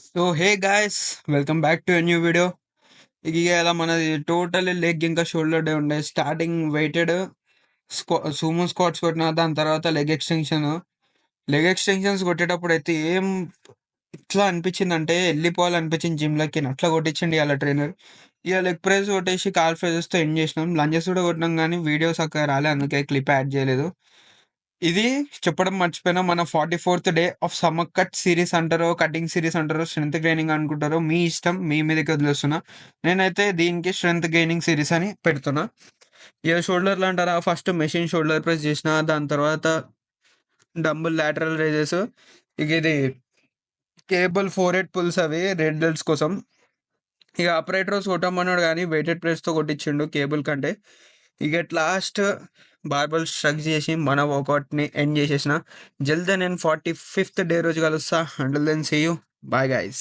So hey guys, welcome back to a new video. ఇక ఇలా మనది టోటల్ లెగ్ ఇంకా షోల్డర్ డే ఉండే. స్టార్టింగ్ వెయిటెడ్ సూమో స్క్వాట్స్ కొట్టిన, దాని తర్వాత లెగ్ ఎక్స్టెన్షన్స్ కొట్టేటప్పుడు అయితే ఇట్లా అనిపించింది, వెళ్ళిపోవాలనిపించింది జిమ్లకి. అట్లా కొట్టించండి ఇలా ట్రైనర్. ఇక లెగ్ ప్రెస్ కొట్టేసి కాల్ ఫ్రెజెస్తో ఎండ్ చేసినాం. లంజెస్ కూడా కొట్టినాం, కానీ వీడియోస్ అక్కడ రాలే, అందుకే క్లిప్ యాడ్ చేయలేదు. ఇది చెప్పడం మర్చిపోయినా, మన 44th day of summer cut series అంటారో, కటింగ్ సిరీస్ అంటారో, స్ట్రెంత్ గెయినింగ్ అనుకుంటారో, మీ ఇష్టం, మీ మీదకి వదిలేస్తున్నా. నేనైతే దీనికి స్ట్రెంత్ గెయినింగ్ సిరీస్ అని పెడుతున్నా. ఇక షోల్డర్లు అంటారా, ఫస్ట్ మెషిన్ షోల్డర్ ప్రెస్ చేసిన, దాని తర్వాత డంబుల్ లాటరల్ రైజెస్. ఇక ఇది కేబుల్ 4-8 పుల్స్, అవి రెడ్ బెల్ట్స్ కోసం. ఇక ఆపరేటర్స్ కొట్టమన్నాడు, కానీ వెయిటెడ్ ప్రెస్తో కొట్టించిండు కేబుల్ కంటే. ఇక లాస్ట్ బార్బల్ స్ట్రక్ చేసి మన వర్కౌట్ని ఎండ్ చేసేసిన. జల్దీ నేను 45th డే రోజు కలుస్తా. Until then see you. Bye guys.